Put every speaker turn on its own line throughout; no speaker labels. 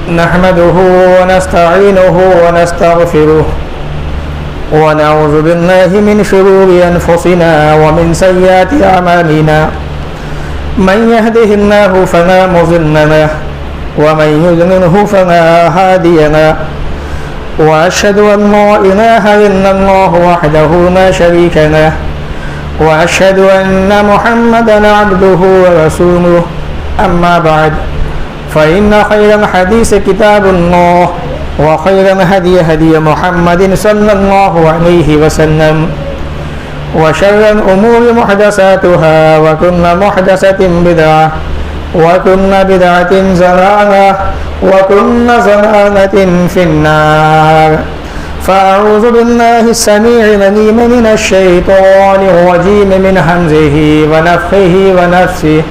नहमदुहु व नस्तईनुहु व नस्तगफिरुह व नऊज़ु बिल्लाहि मिन शुरूरि अनफुसिना व मिन सय्यिआति अमालिना मन यहदिहिल्लाहु फला मुज़िल्ल लहु व मन युज़्लिल्हु फला हादिय लहु व अशहदु अन ला इलाहा इल्लल्लाहु वहदहु ला शरीका लहु व अशहदु अन्न मुहम्मदन अब्दुहु व रसूलुहु अम्मा बअद फ़इन्न खैरल हदीस किताबुल्लाह व खैरल हदी हदी मुहम्मदिन सल्लल्लाहु अलैहि वसल्लम व शर्रल उमूरि मुहदसातुहा व कुल्लु मुहदसतिन बिदअह व कुल्लु बिदअतिन ज़लालह व कुल्लु ज़लालतिन फिन्नार फ़अऊज़ु बिल्लाहि अस्समीइल अलीम मिनश शैतानिर रजीम मिन हमज़िहि व नफ़्ख़िहि व नफ़्सिहि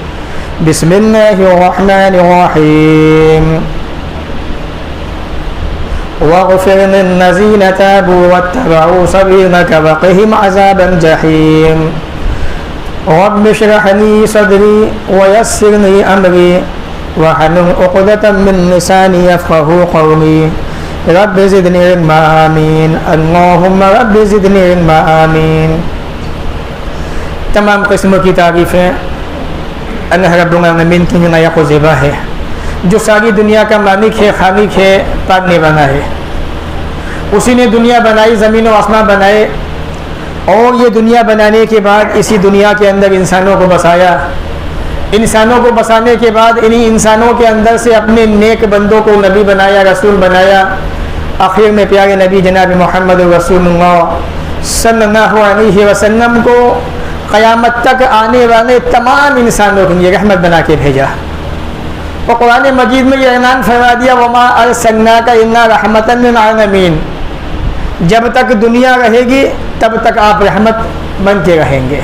बिस्मिल्लाहिर्रहमानिर्रहीम वग़फ़िर लिल्लज़ीना ताबू वत्तबअू सबीलक वक़िहिम अज़ाबल जहीम रब्बि इश्रह ली सदरी व यस्सिर ली अमरी वहलुल उक़दतम मिन लिसानी यफ़क़हू क़ौली रब्बि ज़िदनी इल्मा आमीन अल्लाहुम्मा रब्बि ज़िदनी इल्मा आमीन। तमाम किस्मों की तारीफ़ें अल्लाह रब्बुल आलमीन की नायक ज़िबा है, जो सारी दुनिया का मालिक है, खालिक है, पालने वाला है। उसी ने दुनिया बनाई, ज़मीन और आसमान बनाए, और ये दुनिया बनाने के बाद इसी दुनिया के अंदर इंसानों को बसाया। इंसानों को बसाने के बाद इन्हीं इंसानों के अंदर से अपने नेक बंदों को नबी बनाया, रसूल बनाया। आखिर में प्यारे नबी जनाब मोहम्मद रसूलुल्लाह सल्लल्लाहु अलैहि वसल्लम को क़यामत तक आने वाले तमाम इंसानों के लिए रहमत बना के भेजा। और कुरान मजीद में ये ऐलान फरमा दिया, वमा अर्सलनाका इल्ला रहमतन लिल आलमीन, जब तक दुनिया रहेगी तब तक आप रहमत बन के रहेंगे।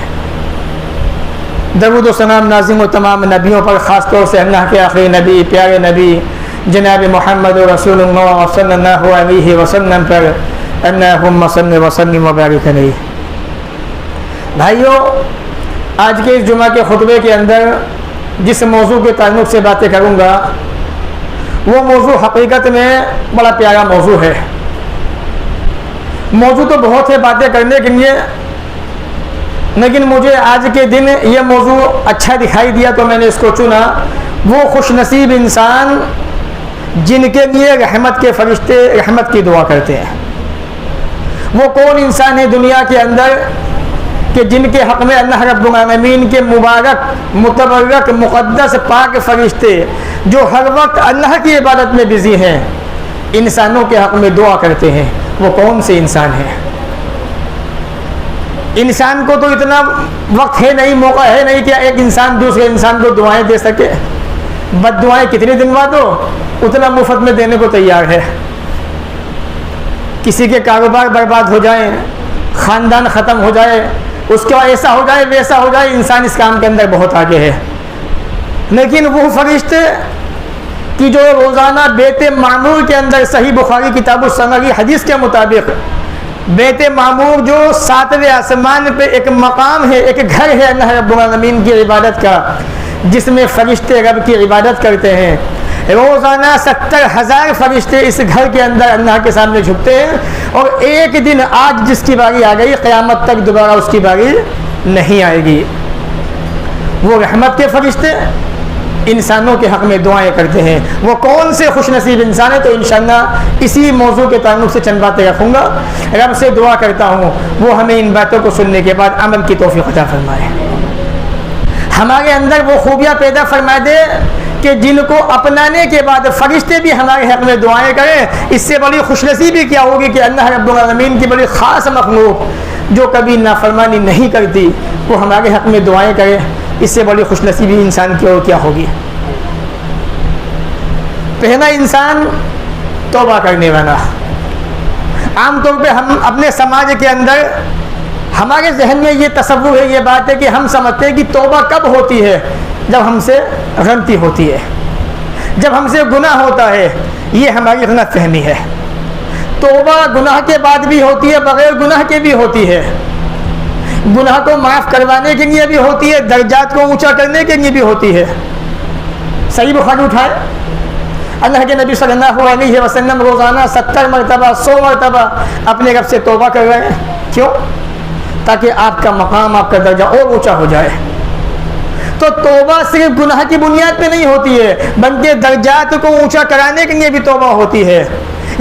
दरूद व सलाम नाज़िम व तमाम नबियों पर, ख़ास तौर से अल्लाह के आखिरी नबी प्यारे नबी जनाब मोहम्मद रसूलुल्लाह सल्लल्लाहु अलैहि वसल्लम पर अल्लाहुम्मा सल्लि व सल्लिम व बारिक अलैहि। भाइयों, आज के इस जुमा के खुतबे के अंदर जिस मौजू के ताल्लुक़ से बातें करूँगा वो मौजू हकीकत में बड़ा प्यारा मौजू है। मौजू तो बहुत है बातें करने के लिए, लेकिन मुझे आज के दिन ये मौजू अच्छा दिखाई दिया तो मैंने इसको चुना। वो खुशनसीब इंसान जिनके लिए रहमत के फरिश्ते रहमत की दुआ करते हैं। वो कौन इंसान है दुनिया के अंदर कि जिनके हक़ में अल्लाह रब्बुल आलमीन के मुबारक मुतबर्रक मुक़द्दस पाक फरिश्ते जो हर वक्त अल्लाह की इबादत में बिज़ी हैं, इंसानों के हक़ में दुआ करते हैं। वो कौन से इंसान हैं? इंसान को तो इतना वक्त है नहीं, मौका है नहीं कि एक इंसान दूसरे इंसान को दुआएं दे सके। बद्दुआएं कितनी दिनवा दो, उतना मुफ्त में देने को तैयार है। किसी के कारोबार बर्बाद हो जाए, ख़ानदान ख़त्म हो जाए, उसके बाद ऐसा हो जाए वैसा हो जाए, इंसान इस काम के अंदर बहुत आगे है। लेकिन वो फरिश्ते कि जो रोज़ाना बेते मामूर के अंदर, सही बुखारी किताब सनगी हदीस के मुताबिक, बेते मामूर जो 7वें आसमान पे एक मकाम है, एक घर है अल्लाह रब्बुल आलमीन की इबादत का, जिसमें फरिश्ते रब की इबादत करते हैं। रोज़ाना 70,000 फरिश्ते इस घर के अंदर अल्लाह के सामने झुकते हैं। और एक दिन आज जिसकी बारी आ गई, क़यामत तक दोबारा उसकी बारी नहीं आएगी। वो रहमत के फरिश्ते इंसानों के हक़ में दुआएं करते हैं। वो कौन से खुशनसीब इंसान है? तो इंशाअल्लाह इसी मौजू के ताल्लुक़ से चंद बातें रखूँगा। रब से दुआ करता हूँ वो हमें इन बातों को सुनने के बाद अमल की तौफ़ीक़ अता फरमाए, हमारे अंदर वो खूबियाँ पैदा फरमा दे कि जिनको अपनाने के बाद फरिश्ते भी हमारे हक़ में दुआएं करें। इससे बड़ी खुशनसीबी क्या होगी कि अल्लाह रब्बुल आलमीन की बड़ी ख़ास मखलूक जो कभी नाफरमानी नहीं करती वो हमारे हक़ में दुआएं करे। इससे बड़ी खुशनसीबी इंसान की और क्या होगी? पहला इंसान तौबा करने वाला। आमतौर पे हम अपने समाज के अंदर, हमारे जहन में ये तसव्वुर है, ये बात है कि हम समझते हैं कि तौबा कब होती है? जब हमसे गलती होती है, जब हमसे गुनाह होता है। ये हमारी गलतफहमी है। तौबा गुनाह के बाद भी होती है, बग़ैर गुनाह के भी होती है। गुनाह को माफ़ करवाने के लिए भी होती है, दर्जात को ऊंचा करने के लिए भी होती है। सही बुखारी उठाए, अल्लाह के नबी सल्लल्लाहु अलैहि वसल्लम रोज़ाना 70 मरतबा 100 मरतबा अपने रब से तौबा कर रहे हैं। क्यों? ताकि आपका मकाम, आपका दर्जा और ऊंचा हो जाए। तो तौबा सिर्फ गुनाह की बुनियाद पे नहीं होती है, बल्कि दर्जात को ऊंचा कराने के लिए भी तौबा होती है।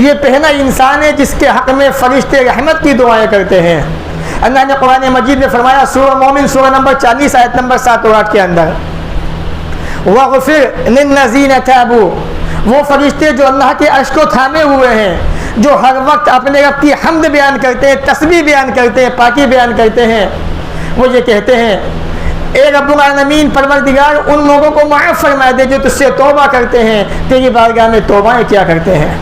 ये पहला इंसान है जिसके हक़ में फरिश्ते रहमत की दुआएं करते हैं। अल्लाह ने कुरान मजीद में फरमाया, सूरह मोमिन सूरह नंबर 40 आयत नंबर 7 और 8 के अंदर, वग़फ़िर लिल्लज़ीना ताबू, वो फरिश्ते जो अल्लाह के अर्श को थामे हुए हैं, जो हर वक्त अपने रब की हम्द बयान करते हैं, तस्बीह बयान करते हैं, पाकी बयान करते हैं, वो ये कहते हैं, ए रब्बुल आलमीन परवरदिगार, उन लोगों को माफ़ फरमा दे जो तुझसे तौबा करते हैं, तेरी बारगाह में तौबाएँ क्या करते हैं।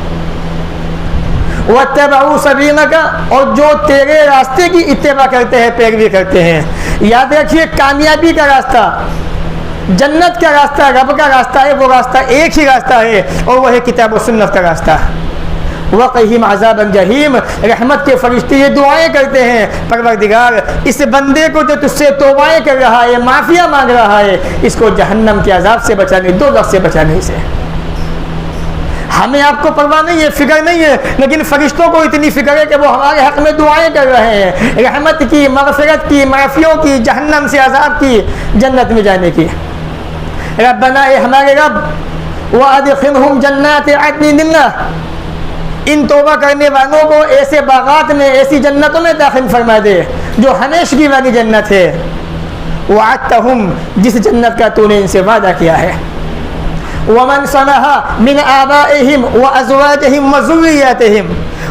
वत्तबऊ सबीलका, और जो तेरे रास्ते की इत्तिबा करते हैं, पैरवी करते हैं। याद रखिए, कामयाबी का रास्ता, जन्नत का रास्ता, रब का रास्ता है, वो रास्ता एक ही रास्ता है, और वह है किताब और सुन्नत का रास्ता। वक़ीहिम अज़ाबन जहीम, रहमत के फरिश्ते ये दुआएं करते हैं, परवरदिगार इस बंदे को जो तुझसे तौबाएं कर रहा है, माफ़िया मांग रहा है, इसको जहन्नम के अज़ाब से बचाने, दोज़ख से बचाने से। हमें आपको परवाह नहीं है, फिक्र नहीं है, लेकिन फरिश्तों को इतनी फिक्र है कि वो हमारे हक़ में दुआएं कर रहे हैं, रहमत की, मग़फ़िरत की, माफ़ियों की, जहन्नम से अज़ाब की, जन्नत में जाने की। रब्बना, ए हमारे रब, वअदखिलहुम जन्नात अदन, इन तौबा करने वालों को ऐसे बागात में, ऐसी जन्नतों में दाखिल फरमा दे जो हमेशगी वाली जन्नत है। वअदतहुम, जिस जन्नत का तूने इनसे वादा किया है। वमन सलहा मिन आबाइहिम व अज़वाजिहिम व ज़ुर्रिय्यतिहिम,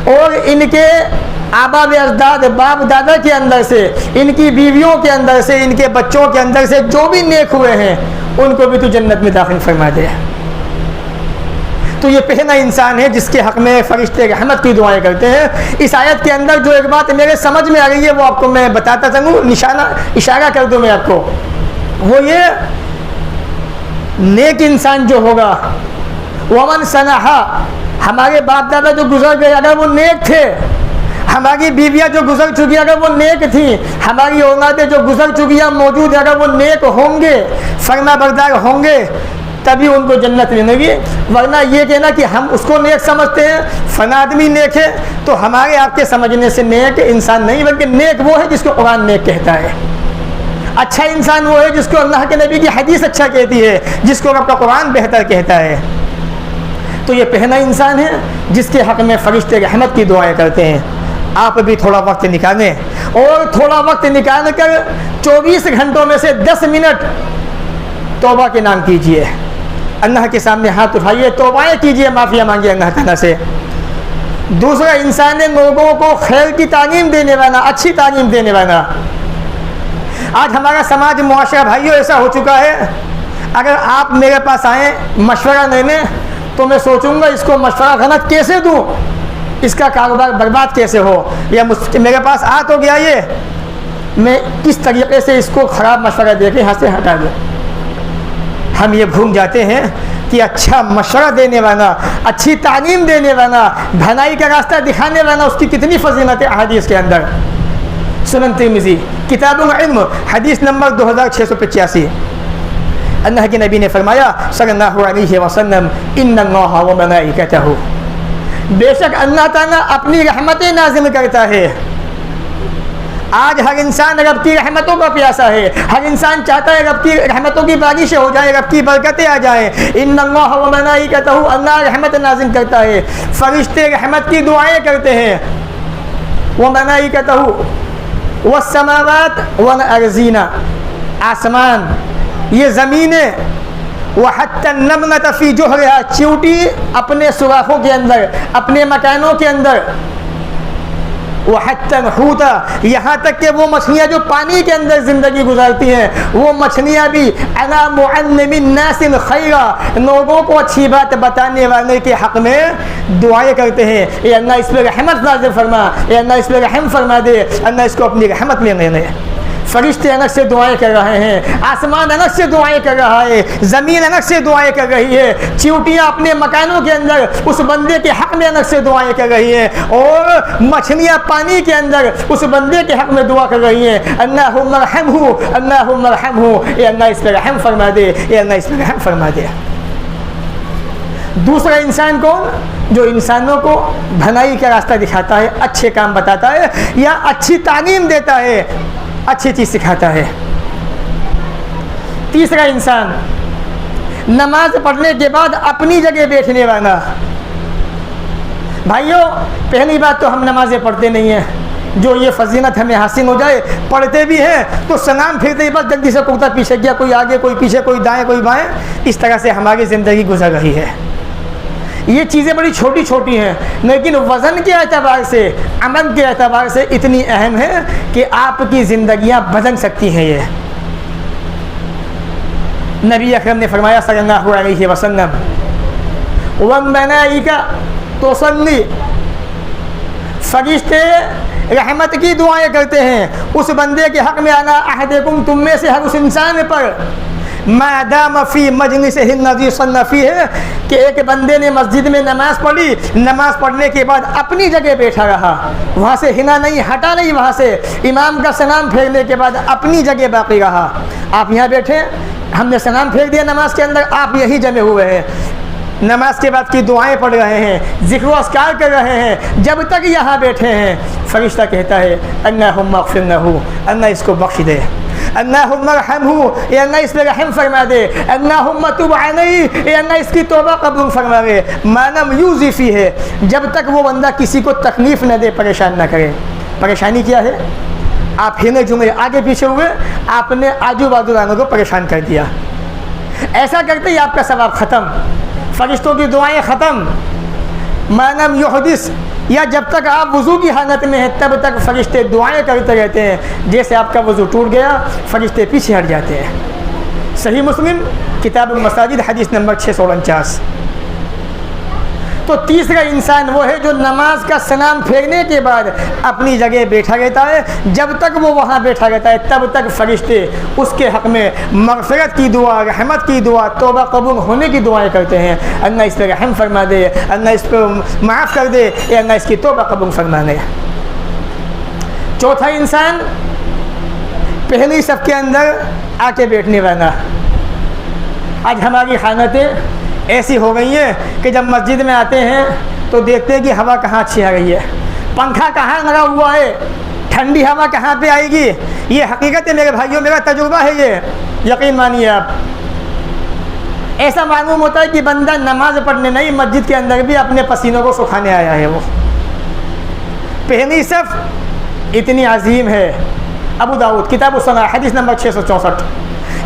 और इनके आबा व अजदाद, बाप दादा के अंदर से, इनकी बीवियों के अंदर से, इनके बच्चों के अंदर से जो भी नेक हुए हैं, उनको भी तू जन्नत में दाखिल फरमा दे। तो ये पहला इंसान है जिसके हक़ में फरिश्ते रहमत की दुआएं करते हैं। इस आयत के अंदर जो एक बात मेरे समझ में आ रही है, वो आपको मैं बताता चलूँ, इशारा कर दूँ मैं आपको। वो ये, नेक इंसान जो होगा, वमन सनहा, हमारे बाप दादा जो गुजर गए अगर वो नेक थे, हमारी बीवियाँ जो गुजर चुकी अगर वो नेक थी, हमारी औलादें जो गुजर चुकी हैं मौजूद है, अगर वो नेक होंगे, फरमा बरदार होंगे, तभी उनको जन्नत मिलेगी। वरना ये कहना कि हम उसको नेक समझते हैं, फना आदमी नेक है, तो हमारे आपके समझने से नेक इंसान नहीं, बल्कि नेक वो है जिसको कुरान नेक कहता है। अच्छा इंसान वो है जिसको अल्लाह के नबी की हदीस अच्छा कहती है, जिसको आपका कुरान बेहतर कहता है। तो ये पहला इंसान है जिसके हक़ में फरिश्ते रहमत की दुआएं करते हैं। आप भी थोड़ा वक्त निकालें, और थोड़ा वक्त निकाल कर 24 घंटों में से 10 मिनट तौबा के नाम कीजिए, अल्लाह के सामने हाथ उठाइए, तौबाएँ कीजिए, माफ़िया मांगिए अल्लाह ताला से। दूसरा इंसान है लोगों को खैर की तालीम देने वाला, अच्छी तालीम देने वाला। आज हमारा समाज, मुआशरा भाइयों ऐसा हो चुका है, अगर आप मेरे पास आएँ मशवरा लेने, तो मैं सोचूंगा इसको मशवरा गलत कैसे दूँ, इसका कारोबार बर्बाद कैसे हो, या मेरे पास आ तो गया ये, मैं किस तरीके से इसको ख़राब मशवरा दे के यहाँ से हटा दूँ। हम ये भूल जाते हैं कि अच्छा मशवरा देने वाला, अच्छी तालीम देने वाला, भलाई का रास्ता दिखाने वाला, उसकी कितनी फजीलत है हदीस के अंदर। सुनन तिर्मिज़ी किताबुल इल्म हदीस नंबर 2685, अल्लाह के नबी ने फरमाया सल्लल्लाहु अलैहि वसल्लम, इन्नल्लाह व मलाइकतहु, बेशक अल्लाह ताला अपनी रहमतें नाज़िल करता है। आज हर इंसान रब की रहमतों का प्यासा है, हर इंसान चाहता है रब की रहमतों की बारिशें हो जाए, रब की बरकतें आ जाएं। इन्नल्लाह व मलाइकतहु, अल्लाह रहमत नाज़िल करता है, फरिश्ते रहमत की दुआएं करते हैं। व मलाइकतहु वस्समावात वल अर्ज़ीना, आसमान, ये ज़मीनें, व हत्ता नमलत फ़ी जुहरिहा, चींटी अपने सुराखों के अंदर, अपने मकानों के अंदर, व हत्ता हूता, यहाँ तक कि वो मछलियाँ जो पानी के अंदर ज़िंदगी गुजारती हैं, वो मछलियाँ भी अला मुअल्लिमिन नासिल खैरा, लोगों को अच्छी बात बताने वाले के हक़ में दुआएं करते हैं। ये अल्लाह इस पर रहमत नाज़िल फरमा, ये अल्लाह इस पर रहम फरमा दे, अल्लाह इसको अपनी रहमत में लेने। फरिश्ते अलग से दुआएं कर रहे हैं, आसमान अलग से दुआएं कर रहा है, ज़मीन अलग से दुआएं कर रही है, चींटियाँ अपने मकानों के अंदर उस बंदे के हक़ में अलग से दुआएं कर रही हैं, और मछलियाँ पानी के अंदर उस बंदे के हक़ में दुआ कर रही हैं, अल्लाहुम्मा रहमहु, अल्लाहुम्मा रहमहु, ये अल्लाह इस पर रहम फरमा दे, ये अल्लाह इस पर रहम फरमा दे। दूसरा इंसान कौन? जो इंसानों को भलाई का रास्ता दिखाता है, अच्छे काम बताता है या अच्छी तालीम देता है, अच्छी चीज़ सिखाता है। तीसरा इंसान नमाज पढ़ने के बाद अपनी जगह बैठने वाला। भाइयों, पहली बात तो हम नमाज़ें पढ़ते नहीं हैं। जो ये फजीलत हमें हासिल हो जाए, पढ़ते भी हैं तो सलाम फिरते ही बस जल्दी से कुर्ता पीछे गया, कोई आगे कोई पीछे, कोई दाएं कोई बाएं, इस तरह से हमारी ज़िंदगी गुजर रही है। ये चीज़ें बड़ी छोटी छोटी हैं, लेकिन वज़न के एतबार से, अमल के एतबार से इतनी अहम है कि आपकी ज़िंदगियाँ बदल सकती हैं। ये नबी अकरम ने फरमाया सल्लल्लाहु अलैहि वसल्लम, वल्मलाइका तुसल्ली, फरिश्ते रहमत की दुआएं करते हैं उस बंदे के हक़ में, अला अहदिकुम, तुम में से हर उस इंसान पर, मादाम फ़ी मजलिसिही लज़ी सल्ला फ़ीही है कि एक बंदे ने मस्जिद में नमाज़ पढ़ी, नमाज़ पढ़ने के बाद अपनी जगह बैठा रहा, वहाँ से हिला नहीं, हटा नहीं, वहाँ से इमाम का सलाम फेरने के बाद अपनी जगह बाकी रहा। आप यहाँ बैठे, हमने सलाम फेर दिया नमाज के अंदर, आप यही जमे हुए हैं, नमाज के बाद की दुआएं पढ़ रहे हैं, ज़िक्र अस्कार कर रहे हैं, जब तक यहाँ बैठे हैं फरिश्ता कहता है अल्लाहुम्मा अग़फ़िर लहू, अल्लाह इसको बख्श दे, अल्लाहुम्मा रहमहू, ये अल्लाह इस पर रहम फरमा दे, अल्लाहुम्मा तुब अलैहि, ये अल्लाह इसकी तौबा कबूल फरमा दे, मालम यूज़ि फ़ीही है, जब तक वो बंदा किसी को तकलीफ़ न दे, परेशान न करे। परेशानी क्या है? आप हिले जुमे आगे पीछे हुए, आपने आजू बाजू वालों को परेशान कर दिया। ऐसा करते ही आपका सवाब ख़त्म, फरिश्तों की दुआएं ख़त्म। मानम युहदिस, या जब तक आप वज़ू की हालत में हैं तब तक फरिश्ते दुआएं करते रहते हैं, जैसे आपका वज़ू टूट गया फरिश्ते पीछे हट जाते हैं। सही मुस्लिम किताब मसाजिद हदीस नंबर 649। तो तीसरा इंसान वो है जो नमाज का सलाम फेरने के बाद अपनी जगह बैठा रहता है, जब तक वो वहाँ बैठा रहता है तब तक फरिश्ते उसके हक़ में मग़फ़िरत की दुआ, रहमत की दुआ, तौबा कबूल होने की दुआएं करते हैं। अल्लाह इस पर रहम फरमा दे, अल्लाह इस पर माफ़ कर दे, या अल्लाह इसकी तौबा कबूल फरमा दे। चौथा इंसान पहली सफ़ के अंदर आके बैठने वाला। आज हमारी हालतें ऐसी हो गई है कि जब मस्जिद में आते हैं तो देखते हैं कि हवा कहाँ अच्छी आ रही है, पंखा कहाँ लगा हुआ है, ठंडी हवा कहाँ पे आएगी। ये हकीकत है मेरे भाइयों, मेरा तजुर्बा है, ये यकीन मानिए आप। ऐसा मालूम होता है कि बंदा नमाज पढ़ने नहीं, मस्जिद के अंदर भी अपने पसीनों को सुखाने आया है। वो पहली सफ़ इतनी अजीम है। अबू दाऊद किताब सलाह हदीस नंबर 664,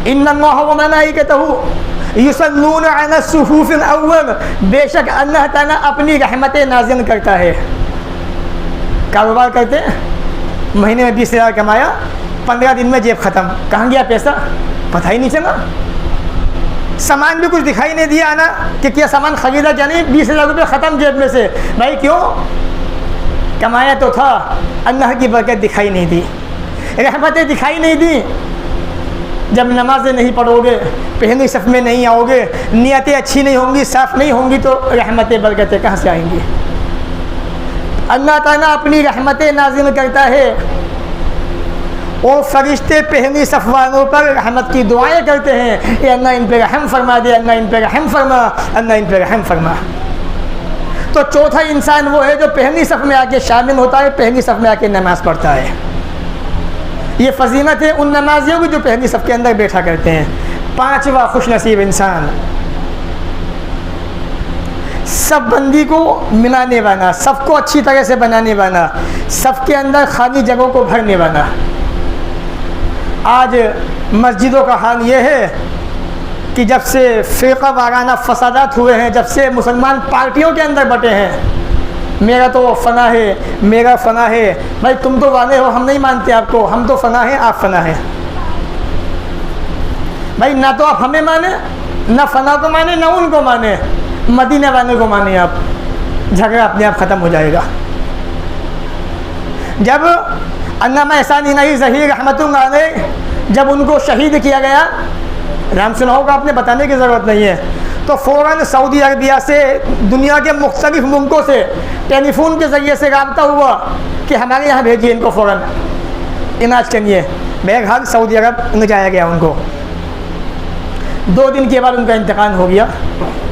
इन्नल्लाह व मलाइकतहू युसल्लून अला सुफूफिल अव्वल, बेशक अल्लाह ताला अपनी रहमतें नाज़िल करता है। कारोबार करते हैं, महीने में 20,000 कमाया, 15 दिन में जेब ख़त्म, कहाँ गया पैसा पता ही नहीं चला। सामान भी कुछ दिखाई नहीं दिया ना कि क्या सामान ख़रीदा जाने, 20,000 रुपये ख़त्म जेब में से। भाई क्यों? कमाया तो था, अल्लाह की बरकत दिखाई नहीं दी, रहमतें दिखाई नहीं दी। जब नमाज़ें नहीं पढ़ोगे, पहली सफ़ में नहीं आओगे, नियतें अच्छी नहीं होंगी, साफ़ नहीं होंगी, तो रहमतें बरकतें कहाँ से आएंगी? अल्लाह ताला अपनी रहमतें नाज़िल करता है और फरिश्ते पहली सफ़ वालों पर रहमत की दुआएं करते हैं, ये अल्लाह इन पर रहम फरमा दे, अल्लाह इन पर रहम फरमा, अल्लाह इन पर रहम फरमा। तो चौथा इंसान वो है जो पहली सफ़ में आके शामिल होता है, पहली सफ़ में आके नमाज़ पढ़ता है। ये फजीलत है उन नमाजियों की जो पहली सफ़ के अंदर बैठा करते हैं। पांचवा खुशनसीब इंसान, सब बंदी को मिलाने वाला, सबको अच्छी तरह से बनाने वाला, सबके अंदर खाली जगहों को भरने वाला। आज मस्जिदों का हाल ये है कि जब से फ़िरक़ा वाराना फसादात हुए हैं, जब से मुसलमान पार्टियों के अंदर बटे हैं, मेरा तो फ़ना है, मेरा फ़ना है। भाई तुम तो वाले हो, हम नहीं मानते आपको, हम तो फ़ना है, आप फ़ना है। भाई ना तो आप हमें माने, ना फ़ना को माने, ना उनको माने, मदीना वाले को माने आप, झगड़ा अपने आप ख़त्म हो जाएगा। जब अन्नामा एहसान इलाही ज़हीर रहमतुल्लाह अलैह जब उनको शहीद किया गया, नाम सुना होगा आपने, बताने की ज़रूरत नहीं है, तो फ़ौरन सऊदी अरबिया से, दुनिया के मुख्तलिफ़ मुल्कों से टेलीफोन के ज़रिए से रब्ता हुआ कि हमारे यहाँ भेजिए इनको, फ़ौरन इलाज के लिए। बहरहाल सऊदी अरब ले जाया गया उनको। 2 दिन के बाद उनका इंतकाल हो गया।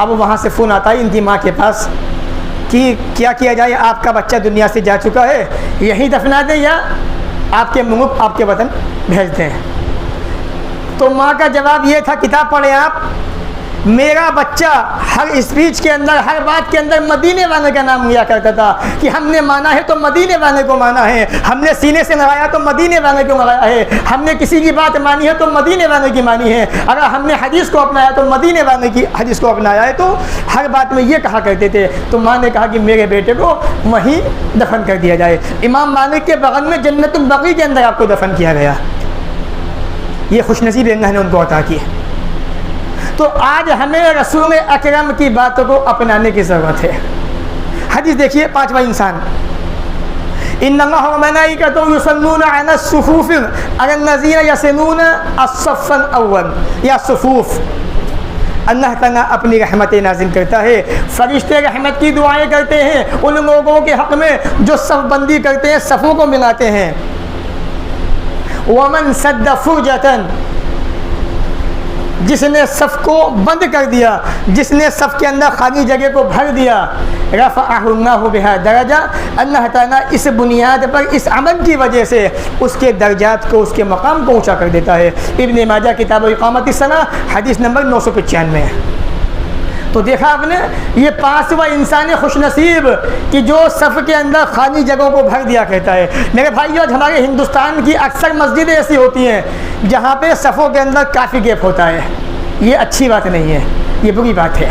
अब वहाँ से फ़ोन आता है इनकी माँ के पास कि क्या किया जाए, आपका बच्चा दुनिया से जा चुका है, यहीं दफना दें या आपके मुल्क आपके वतन भेज दें। तो माँ का जवाब ये था, किताब पढ़ें आप, मेरा बच्चा हर स्पीच के अंदर, हर बात के अंदर मदीने वाले का नाम लिया करता था कि हमने माना है तो मदीने वाले को माना है, हमने सीने से लगाया तो मदीने वाले को लगाया है, हमने किसी की बात मानी है तो मदीने वाले की मानी है, अगर हमने हदीस को अपनाया तो मदीने वाले की हदीस को अपनाया है। तो हर बात में ये कहा करते थे। तो माँ ने कहा कि मेरे बेटे को वहीं दफन कर दिया जाए। इमाम मालिक के बगल में जन्नतुल बकी के अंदर आपको दफन किया गया। ये खुशनसीब अल्लाह ने उनको अता की। तो आज हमें रसूल अकरम की बातों को अपनाने की ज़रूरत है। हदीस देखिए, 5वां इंसान, इन्नल्लाह व मलाइकतहु युसल्लूना अला सुफूफ अल्लज़ीना यसिलूना अस्सफ़्फ़ल अव्वल या सुफूफ। अल्लाह ताला अपनी रहमत नाज़िल करता है, फरिश्ते रहमत की दुआएं करते हैं उन लोगों के हक़ में जो सफ़बंदी करते हैं, सफ़ों को मिलाते हैं। वमन सद्द फुरजतन, जिसने सफ़ को बंद कर दिया, जिसने सफ़ के अंदर खाली जगह को भर दिया, रफ़अहुल्लाहु बिहा दरजा, अल्लाह ताला इस बुनियाद पर, इस अमल की वजह से उसके दर्जात को, उसके मकाम को ऊँचा कर देता है। इब्न माजा किताब इक़ामतिस सला हदीस नंबर 995। तो देखा आपने, ये 5वां इंसान खुशनसीब कि जो सफ़ के अंदर खाली जगहों को भर दिया कहता है। मेरे भाइयों, आज हमारे हिंदुस्तान की अक्सर मस्जिदें ऐसी होती हैं जहाँ पे सफ़ों के अंदर काफ़ी गैप होता है। ये अच्छी बात नहीं है, ये बुरी बात है।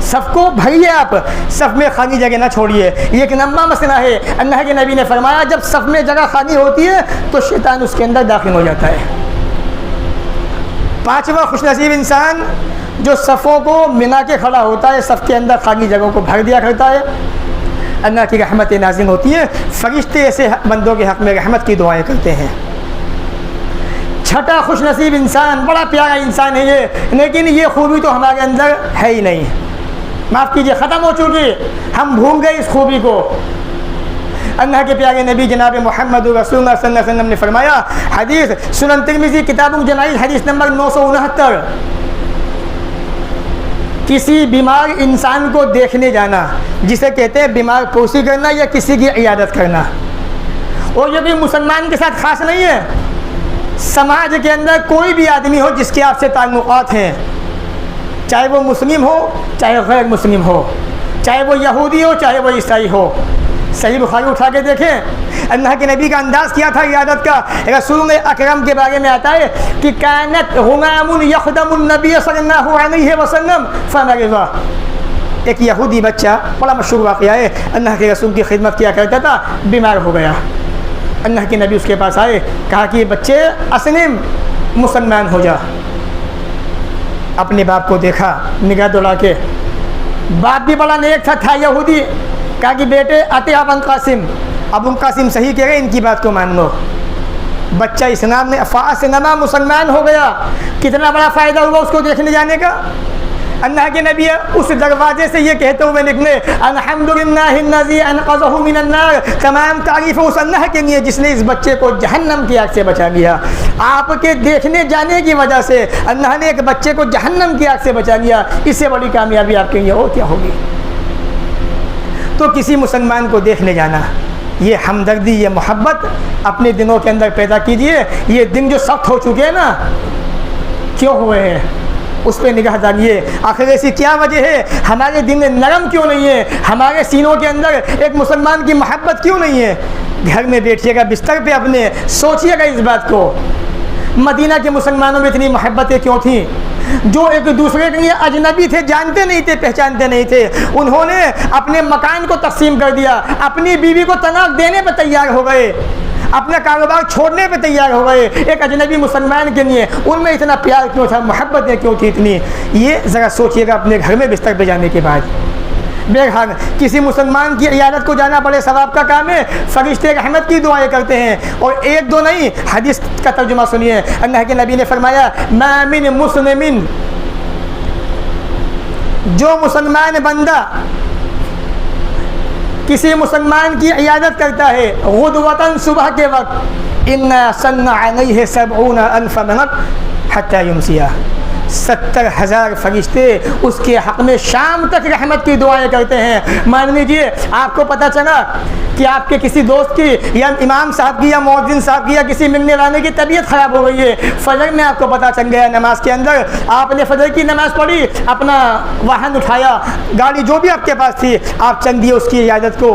सफ़ को भरिए आप, सफ़ में खाली जगह ना छोड़िए। ये एक लंबा मसला है। अल्लाह के नबी ने फरमाया, जब सफ़ में जगह खाली होती है तो शैतान उसके अंदर दाखिल हो जाता है। 5वां खुशनसीब इंसान जो सफ़ों को मिला के खड़ा होता है, सफ़ के अंदर खाली जगहों को भर दिया करता है, अल्लाह की रहमत नाज़िल होती है, फरिश्ते ऐसे बंदों के हक़ में रहमत की दुआएं करते हैं। 6वां खुशनसीब इंसान, बड़ा प्यारा इंसान है ये, लेकिन ये खूबी तो हमारे अंदर है ही नहीं, माफ़ कीजिए, ख़त्म हो चुकी, हम भूल गए इस खूबी को। अल्लाह के प्यारे नबी जनाब मोहम्मद रसूलुल्लाह सल्लल्लाहु अलैहि वसल्लम ने फरमाया, हदीस सुनन तिर्मिज़ी किताबुल जनाइज़ हदीस नंबर 969, किसी बीमार इंसान को देखने जाना, जिसे कहते हैं बीमार पोसी करना या किसी की इयादत करना, और ये भी मुसलमान के साथ ख़ास नहीं है, समाज के अंदर कोई भी आदमी हो जिसके आपसे ताल्लुक़ात हैं, चाहे वो मुस्लिम हो चाहे गैर मुस्लिम हो, चाहे वो यहूदी हो चाहे वो ईसाई हो। सही बुखारी उठा के देखें, अल्लाह के नबी का अंदाज़ किया था इयादत का। रसूल अकरम के बारे में आता है कि कानत गुलामुन यख़दमुन नबी सल्लल्लाहु अलैहि वसल्लम फमरिज़ा। एक यहूदी बच्चा, बड़ा मशहूर वाक़या है, अल्लाह के रसूल की खिदमत किया करता था, बीमार हो गया। अल्लाह के नबी उसके पास आए, कहा कि बच्चे अस्लिम, मुसलमान हो जा। अपने बाप को देखा, निगाह दौड़ा के, बाप भी बड़ा नेक था यहूदी, कहा कि बेटे आते अबुल कासिम, अबुल कासिम सही कह रहे, इनकी बात को मान लो। बच्चा इस्लाम में फ़ासिनमा मुसलमान हो गया। कितना बड़ा फ़ायदा हुआ उसको देखने जाने का। अल्लाह के नबी उस दरवाजे से ये कहते हुए निकले, अल्हम्दुलिल्लाहिल्लज़ी अनक़ज़हु मिनन नार, तमाम तारीफ़ उस अल्लाह के लिए जिसने इस बच्चे को जहन्नम की आग से बचा लिया। आपके देखने जाने की वजह से अल्लाह ने एक बच्चे को जहन्नम की आग से बचा लिया, इससे बड़ी कामयाबी आपके लिए और क्या होगी। तो किसी मुसलमान को देखने जाना, ये हमदर्दी, ये मोहब्बत अपने दिनों के अंदर पैदा कीजिए। ये दिन जो सख्त हो चुके हैं ना, क्यों हुए हैं, उस पर निगाह डालिए। आखिर ऐसी क्या वजह है, हमारे दिल नरम क्यों नहीं है, हमारे सीनों के अंदर एक मुसलमान की मोहब्बत क्यों नहीं है। घर में बैठिएगा बिस्तर पे अपने, सोचिएगा इस बात को, मदीना के मुसलमानों में इतनी मोहब्बतें क्यों थी। जो एक दूसरे के लिए अजनबी थे, जानते नहीं थे, पहचानते नहीं थे, उन्होंने अपने मकान को तकसीम कर दिया, अपनी बीवी को तलाक देने पर तैयार हो गए, अपना कारोबार छोड़ने पे तैयार हो गए एक अजनबी मुसलमान के लिए। उनमें इतना प्यार क्यों था, मोहब्बतें क्यों थी इतनी, ये ज़रा सोचिएगा अपने घर में बिस्तर पे जाने के बाद। बेगहार किसी मुसलमान की इयादत को जाना बड़े सवाब का काम है, फरिश्ते रहमत की दुआएं करते हैं। और एक दो नहीं, हदीस का तर्जुमा सुनिए। अल्लाह के नबी ने फरमाया, मा मिन मुस्लिमिन, जो मुसलमान बंदा किसी मुसलमान की इयादत करता है, गुदवतन सुबह के वक्त, इन्ना सन्ना अलैहि सबऊना अल्फ मलक हत्ता युमसिया। 70,000 फरिश्ते उसके हक़ में शाम तक रहमत की दुआएं करते हैं। मान लीजिए आपको पता चला कि आपके किसी दोस्त की या इमाम साहब की या मुअज्जिन साहब की या किसी मिलने वाले की तबीयत ख़राब हो गई है, फजर में आपको पता चल गया नमाज के अंदर, आपने फजर की नमाज़ पढ़ी, अपना वाहन उठाया, गाड़ी जो भी आपके पास थी आप चल दिए उसकी इजाज़त को।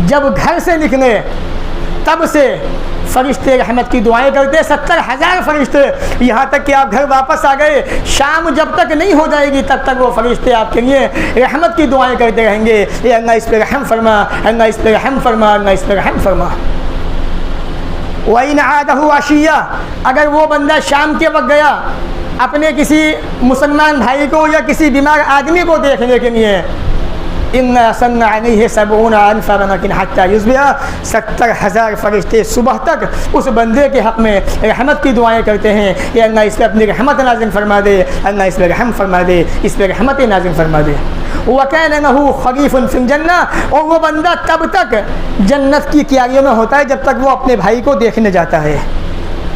जब घर से निकले तब से फरिश्ते रहमत की दुआएं करते, 70,000 फरिश्ते, यहाँ तक कि आप घर वापस आ गए, शाम जब तक नहीं हो जाएगी तब तक वो फरिश्ते आपके लिए रहमत की दुआएं करते रहेंगे। ये अल्लाह इस पर रहम फरमा, अल्लाह इस पर रहम फरमा, अल्लाह इस पर रहम फरमा। वइन आदहु आशिया, अगर वो बंदा शाम के वक्त गया अपने किसी मुसलमान भाई को या किसी बीमार आदमी को देखने के लिए, इन्ना सन्ना अलैहि सबऊना अल्फ मलकिन हत्ता युस्बिहा, 70,000 फरिश्ते सुबह तक उस बंदे के हक़ में रहमत की दुआएं करते हैं। ये अल्लाह इस पर अपनी रहमत नाज़िल फरमा दे, अल्लाह इस पर रहम फरमा दे, इस पर रहमत नाज़िल फरमा दे। वकान लहू खलीफुन फिल जन्ना, और वो बंदा तब तक जन्नत की क्यारियों में होता है जब तक वो अपने भाई को देखने जाता है।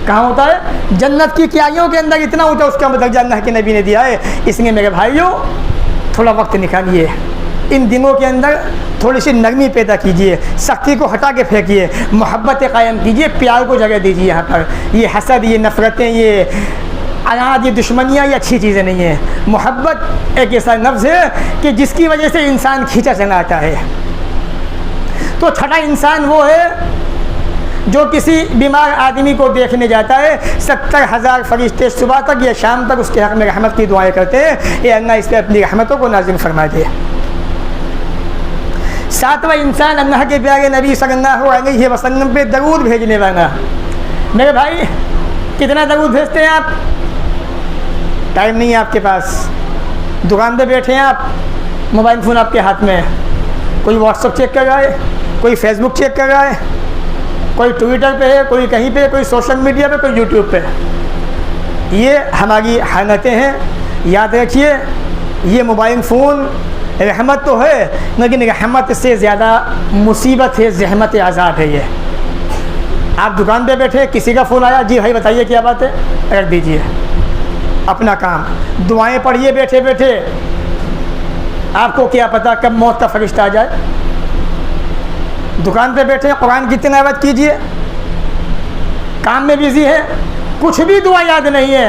कहाँ होता है? जन्नत की क्यारियों के अंदर। इतना ऊँचा उसका मतलब अल्लाह के नबी ने दिया है। इसलिए मेरे भाइयों थोड़ा वक्त निकालिए, इन दिनों के अंदर थोड़ी सी नरमी पैदा कीजिए, सख्ती को हटा के फेंकिए, मोहब्बत कायम कीजिए, प्यार को जगह दीजिए। यहाँ पर ये हसद, ये नफ़रतें, ये अनाज, ये दुश्मनियाँ, ये अच्छी चीज़ें नहीं हैं। मोहब्बत एक ऐसा लफ्ज़ है कि जिसकी वजह से इंसान खींचा चला आता है। तो छठा इंसान वो है जो किसी बीमार आदमी को देखने जाता है, 70,000 फरिश्ते सुबह तक या शाम तक उसके हक़ में रहमत की दुआएं करते हैं। ये अल्लाह इस पर अपनी रहमतों को नाज़िल फरमा दे। सातवां इंसान अल्लाह के प्यारे नबी सल्लल्लाहु अलैहि वसल्लम पे दरूद भेजने वाला। मेरे भाई कितना दरूद भेजते हैं आप? टाइम नहीं है आपके पास, दुकान पे बैठे हैं आप, मोबाइल फ़ोन आपके हाथ में, कोई व्हाट्सअप चेक कर रहा है, कोई फेसबुक चेक कर रहा है, कोई ट्विटर पे है, कोई कहीं पे, कोई सोशल मीडिया पे, कोई यूट्यूब पे। ये हमारी हालतें हैं। याद रखिए ये मोबाइल फ़ोन रहमत तो है, लेकिन रहमत से ज़्यादा मुसीबत है, ज़हमत अज़ाब है। ये आप दुकान पे बैठे, किसी का फ़ोन आया, जी भाई बताइए क्या बात है, रख दीजिए अपना काम, दुआएं पढ़िए बैठे बैठे। आपको क्या पता कब मौत का फरिश्ता आ जाए। दुकान पे बैठे कुरान की तिलावत कीजिए, काम में बिज़ी है, कुछ भी दुआ याद नहीं है,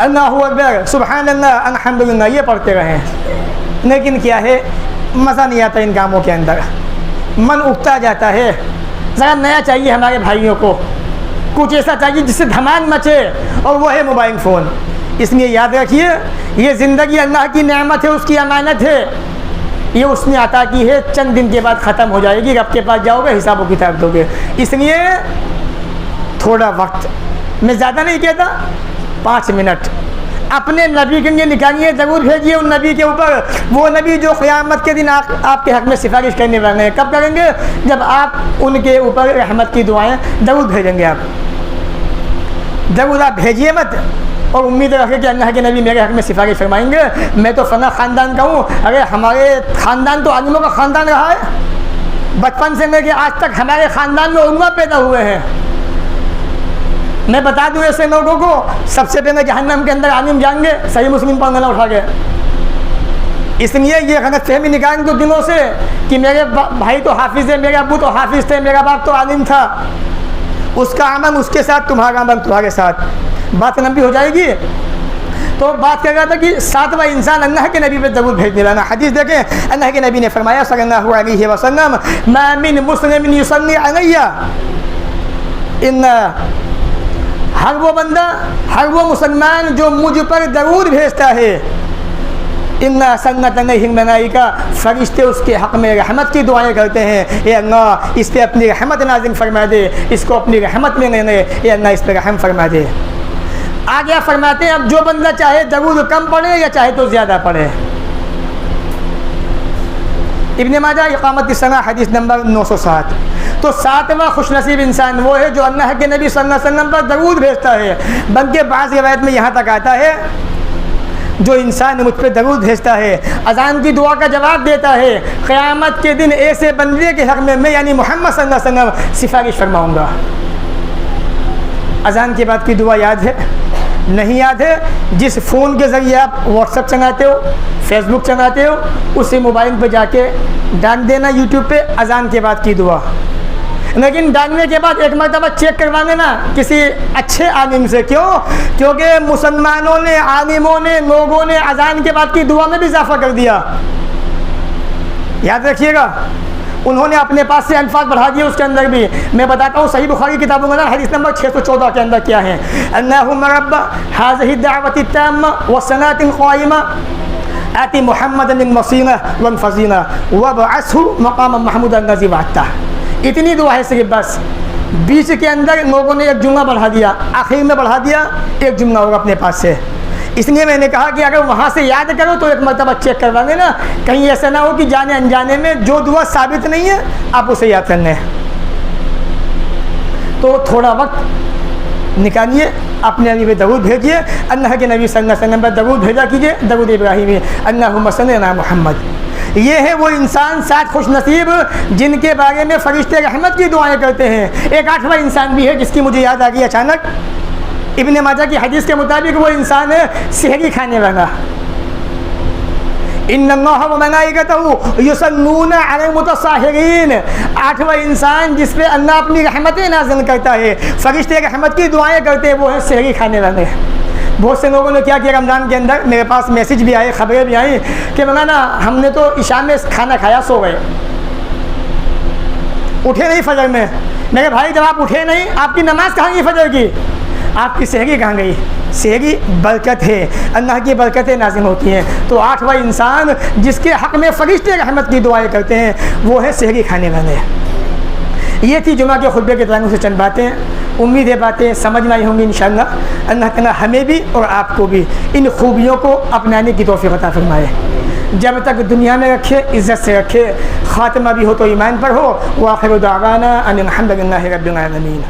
अल्लाहु अकबर, सुबहान अल्लाह, अल्हम्दुलिल्लाह ये पढ़ते रहें। लेकिन क्या है, मज़ा नहीं आता इन कामों के अंदर, मन उगता जाता है। ज़रा नया चाहिए हमारे भाइयों को, कुछ ऐसा चाहिए जिससे धमाल मचे, और वो है मोबाइल फ़ोन। इसलिए याद रखिए ये ज़िंदगी अल्लाह की नेमत है, उसकी अमानत है। ये उसने अता की है, चंद दिन के बाद ख़त्म हो जाएगी, रब के पास जाओगे, हिसाब व किताब दोगे। इसलिए थोड़ा वक्त, मैं ज़्यादा नहीं कहता, 5 मिनट अपने नबी के लिए निकालिए, ज़रूर भेजिए उन नबी के ऊपर। वो नबी जो क़यामत के दिन आपके हक़ में सिफारिश करने वाले हैं। कब करेंगे? जब आप उनके ऊपर रहमत की दुआएं ज़रूर भेजेंगे। आप ज़रूर आप भेजिए मत और उम्मीद रखें कि अल्लाह के नबी मेरे हक़ में सिफारिश फरमाएंगे। मैं तो फ़ना ख़ानदान का हूँ। अरे हमारे ख़ानदान तो आलिमों का ख़ानदान रहा है, बचपन से लेकर आज तक हमारे ख़ानदान में उम्मा पैदा हुए हैं। मैं बता दूँ ऐसे लोगों को, सबसे पहले जहन्नम के अंदर आलिम जाएंगे, सही मुस्लिम पर गला उठा के। इसलिए ये गलतफहमी निकालें दो दिनों से कि मेरे भाई तो हाफिज़ है, मेरे अब्बू तो हाफिज़ थे, मेरा बाप तो आलिम था, उसका अमल उसके साथ, तुम्हारा अमल तुम्हारे साथ, बात लंबी हो जाएगी। तो बात कर रहा था कि 7वां इंसान अल्लाह के नबी पे ज़रूर भेजने वाला। हदीस देखें, अल्लाह के नबी ने फरमाया सल्लल्लाहु अलैहि वसल्लम, मा मिन मुस्लिमिन युसल्ली अलैया, इन हर वो बंदा, हर वो मुसलमान जो मुझ पर दरूद भेजता है, इन्ना सन्नत नहीं मलाइका, फरिश्ते उसके हक़ में रहमत की दुआएं करते हैं। ये अल्लाह इस पर अपनी रहमत नाज़िल फरमा दे, इसको अपनी रहमत में लेने, ये अल्लाह इस पर रहम फरमा दे। आगे फरमाते हैं, अब जो बंदा चाहे दरूद कम पढ़े या चाहे तो ज़्यादा पढ़े। इब्न माजा इक़ामत की सना हदीस नंबर 907। तो 7वां खुशनसीब इंसान वो है जो अल्लाह के नबी सल्लल्लाहु अलैहि वसल्लम पर दरूद भेजता है। बल्कि बाज़ रिवायत में यहाँ तक आता है, जो इंसान मुझ पर दरूद भेजता है, अज़ान की दुआ का जवाब देता है, क़यामत के दिन ऐसे बंदे के हक़ में मैं यानी मोहम्मद सल्लल्लाहु अलैहि वसल्लम सिफारिश फरमाऊँगा। अजान के बाद की दुआ याद है? नहीं याद है? जिस फ़ोन के ज़रिए आप व्हाट्सएप चलाते हो, फेसबुक चलाते हो, उसी मोबाइल पर जाके डाल देना यूट्यूब पे अजान के बाद की दुआ। लेकिन डालने के बाद एक मरतबा चेक करवा लेना किसी अच्छे आलिम से। क्यों? क्योंकि मुसलमानों ने, आलिमों ने, लोगों ने अजान के बाद की दुआ में भी इजाफा कर दिया। याद रखिएगा, उन्होंने अपने पास से अल्फाज बढ़ा दिए उसके अंदर भी। मैं बताता हूँ सही बुखारी किताबों में हदीस नंबर 614 के अंदर क्या है। अल्लाहुम्मा रब्ब हाज़िही दावती ताम्मा व सलातिन क़ाइमा आति मुहम्मदन वसीला व फज़ीला व बअसहु मक़ाम महमूदन लज़ी वअदता। इतनी दुआ है सिर्फ बस। बीच के अंदर लोगों ने एक जुमला बढ़ा दिया, आखिर में बढ़ा दिया एक जुमला होगा अपने पास से। इसलिए मैंने कहा कि अगर वहाँ से याद करो तो एक मरतबा चेक करवा लेना, कहीं ऐसा ना हो कि जाने अनजाने में जो दुआ साबित नहीं है आप उसे याद करने हैं। तो थोड़ा वक्त निकालिए, अपने नबी पे दरूद भेजिए, अल्लाह के नबी सल्लल्लाहु अलैहि वसल्लम पर दरूद भेजा कीजिए, दरूद इब्राहिमी, अल्लाहुम्मा सल्लि अला मुहम्मद। ये है वो इंसान 7 खुश नसीब जिनके बारे में फरिश्ते रहमत की दुआएं करते हैं। एक 8वां इंसान भी है जिसकी मुझे याद आ गई अचानक। इब्ने माजा की हदीस के मुताबिक वो इंसान है सेहरी खाने वाला। इन्नल्लाह व मलाइकतहु युसल्लूना अलल मुतसाहिरीन। 8वां इंसान जिस पे अल्लाह अपनी रहमतें नाज़िल करता है, फरिश्ते रहमत की दुआएं करते हैं, वो है सेहरी खाने वाले। बहुत से लोगों ने क्या किया रमज़ान के अंदर, मेरे पास मैसेज भी आए, ख़बरें भी आई कि मौलाना हमने तो इशा में खाना खाया, सो गए, उठे नहीं फजर में। मेरे भाई जब आप उठे नहीं, आपकी नमाज कहाँ गई फजर की? आपकी सेहरी कहाँ गई? सेहरी बरकत है, अल्लाह की बरकतें नाज़िल होती हैं। तो 8वां इंसान जिसके हक़ में फरिश्ते रहमत की दुआएं करते हैं वो है सेहरी खाने वाले। ये थी जुमा के खुतबे के तरानू से चंद बातें। उम्मीद है बातें समझ में आई होंगी इंशाअल्लाह। अल्लाह ताला हमें भी और आपको भी इन खूबियों को अपनाने की तौफ़ीक़ अता फ़रमाए। जब तक दुनिया में रखे, इज़्ज़त से रखे, ख़ात्मा भी हो तो ईमान पर हो। व आख़िरु दावाना अनिल हम्दुलिल्लाहि रब्बिल आलमीन।